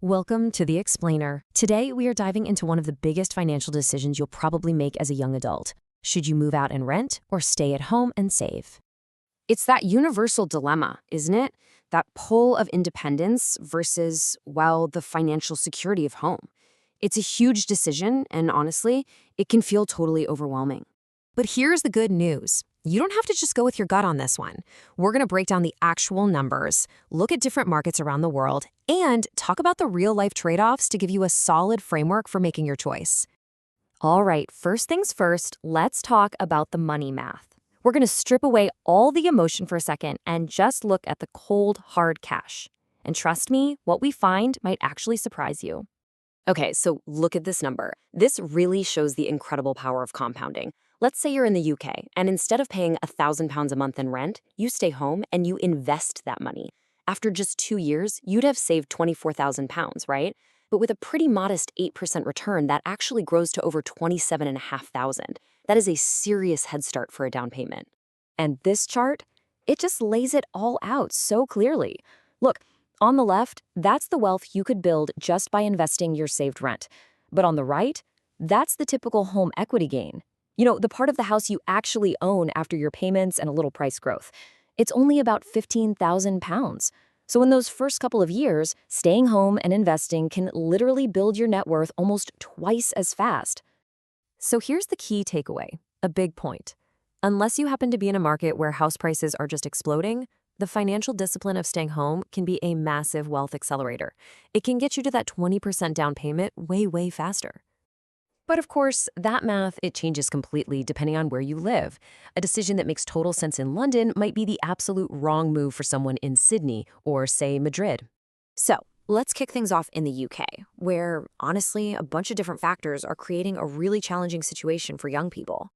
Welcome to The Explainer. Today, we are diving into one of the biggest financial decisions you'll probably make as a young adult. Should you move out and rent or stay at home and save? It's that universal dilemma, isn't it? That pull of independence versus, well, the financial security of home. It's a huge decision, and honestly, it can feel totally overwhelming. But here's the good news. You don't have to just go with your gut on this one. We're going to break down the actual numbers, look at different markets around the world, and talk about the real-life trade-offs to give you a solid framework for making your choice. All right, first things first, let's talk about the money math. We're going to strip away all the emotion for a second and just look at the cold, hard cash. And trust me, what we find might actually surprise you. Okay, so look at this number. This really shows the incredible power of compounding. Let's say you're in the UK, and instead of paying £1,000 a month in rent, you stay home and you invest that money. After just 2 years, you'd have saved £24,000, right? But with a pretty modest 8% return, that actually grows to over $27,500. That is a serious head start for a down payment. And this chart, it just lays it all out so clearly. Look, on the left, that's the wealth you could build just by investing your saved rent. But on the right, that's the typical home equity gain. You know, the part of the house you actually own after your payments and a little price growth. It's only about £15,000. So in those first couple of years, staying home and investing can literally build your net worth almost twice as fast. So here's the key takeaway, a big point. Unless you happen to be in a market where house prices are just exploding, the financial discipline of staying home can be a massive wealth accelerator. It can get you to that 20% down payment way faster. But of course, that math, it changes completely depending on where you live. A decision that makes total sense in London might be the absolute wrong move for someone in Sydney or, say, Madrid. So, let's kick things off in the UK, where, honestly, a bunch of different factors are creating a really challenging situation for young people.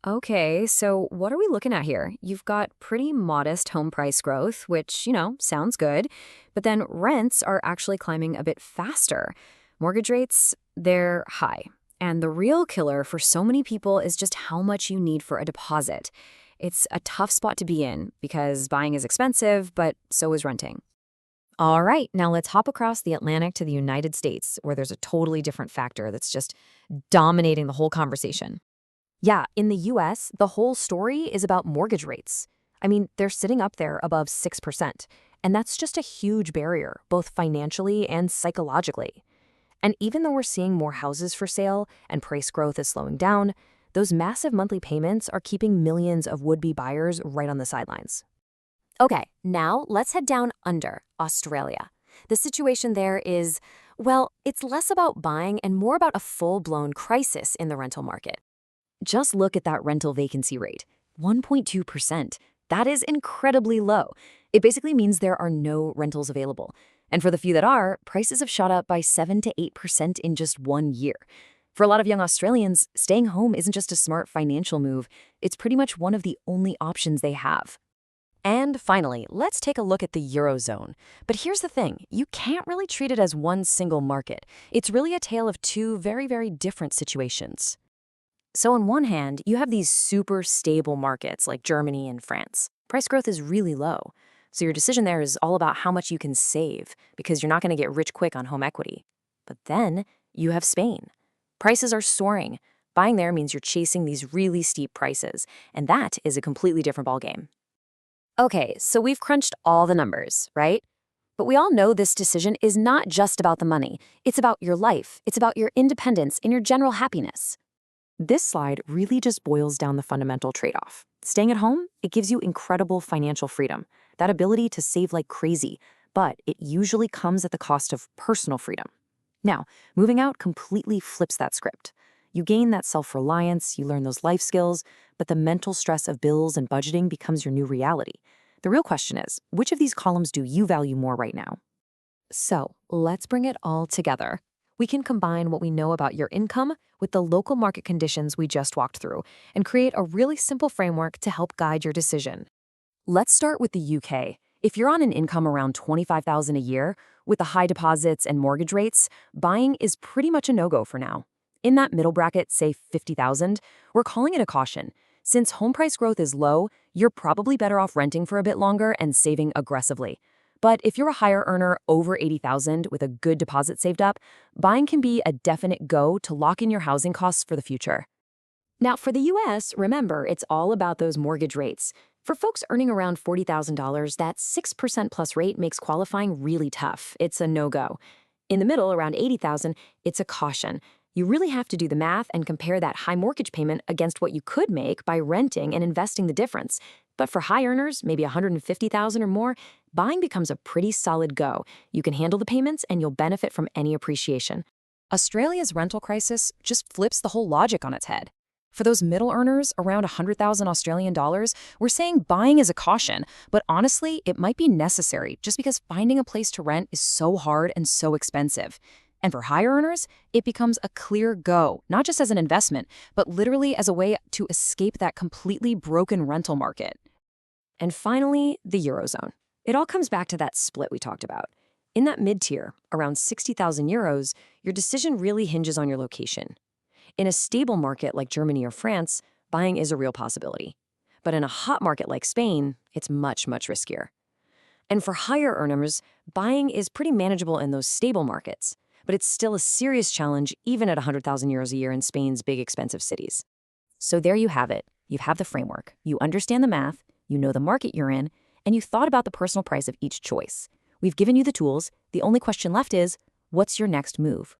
Okay, so what are we looking at here? You've got pretty modest home price growth, which, sounds good, but then rents are actually climbing a bit faster. Mortgage rates, they're high. And the real killer for so many people is just how much you need for a deposit. It's a tough spot to be in because buying is expensive, but so is renting. All right, now let's hop across the Atlantic to the United States, where there's a totally different factor that's just dominating the whole conversation. Yeah, in the US, the whole story is about mortgage rates. I mean, they're sitting up there above 6%, and that's just a huge barrier, both financially and psychologically. And even though we're seeing more houses for sale and price growth is slowing down, those massive monthly payments are keeping millions of would-be buyers right on the sidelines. Okay, now let's head down under Australia. The situation there is, well, it's less about buying and more about a full-blown crisis in the rental market. Just look at that rental vacancy rate, 1.2%. That is incredibly low. It basically means there are no rentals available. And for the few that are, prices have shot up by 7 to 8% in just 1 year. For a lot of young Australians, staying home isn't just a smart financial move, it's pretty much one of the only options they have. And finally, let's take a look at the Eurozone. But here's the thing, you can't really treat it as one single market. It's really a tale of two very different situations. So on one hand, you have these super stable markets like Germany and France. Price growth is really low. So your decision there is all about how much you can save because you're not going to get rich quick on home equity. But then you have Spain. Prices are soaring. Buying there means you're chasing these really steep prices, and that is a completely different ballgame. Okay, so we've crunched all the numbers, right? But we all know this decision is not just about the money. It's about your life. It's about your independence and your general happiness. This slide really just boils down the fundamental trade-off. Staying at home, it gives you incredible financial freedom, that ability to save like crazy, but it usually comes at the cost of personal freedom. Now, moving out completely flips that script. You gain that self-reliance, you learn those life skills, but the mental stress of bills and budgeting becomes your new reality. The real question is, which of these columns do you value more right now? So, let's bring it all together. We can combine what we know about your income with the local market conditions we just walked through and create a really simple framework to help guide your decision. Let's start with the UK. If you're on an income around $25,000 a year, with the high deposits and mortgage rates, buying is pretty much a no-go for now. In that middle bracket, say $50,000, we're calling it a caution. Since home price growth is low, you're probably better off renting for a bit longer and saving aggressively. But if you're a higher earner over 80,000 with a good deposit saved up, buying can be a definite go to lock in your housing costs for the future. Now, for the US, remember, it's all about those mortgage rates. For folks earning around $40,000, that 6% plus rate makes qualifying really tough. It's a no-go. In the middle, around 80,000, it's a caution. You really have to do the math and compare that high mortgage payment against what you could make by renting and investing the difference. But for high earners, maybe 150,000 or more, buying becomes a pretty solid go. You can handle the payments and you'll benefit from any appreciation. Australia's rental crisis just flips the whole logic on its head. For those middle earners, around 100,000 Australian dollars, we're saying buying is a caution, but honestly, it might be necessary just because finding a place to rent is so hard and so expensive. And for higher earners, it becomes a clear go, not just as an investment, but literally as a way to escape that completely broken rental market. And finally, the Eurozone. It all comes back to that split we talked about. In that mid-tier, around 60,000 euros, your decision really hinges on your location. In a stable market like Germany or France, buying is a real possibility. But in a hot market like Spain, it's much, much riskier. And for higher earners, buying is pretty manageable in those stable markets, but it's still a serious challenge even at 100,000 euros a year in Spain's big expensive cities. So there you have it. You have the framework. You understand the math, you know the market you're in, and you thought about the personal price of each choice. We've given you the tools. The only question left is, what's your next move?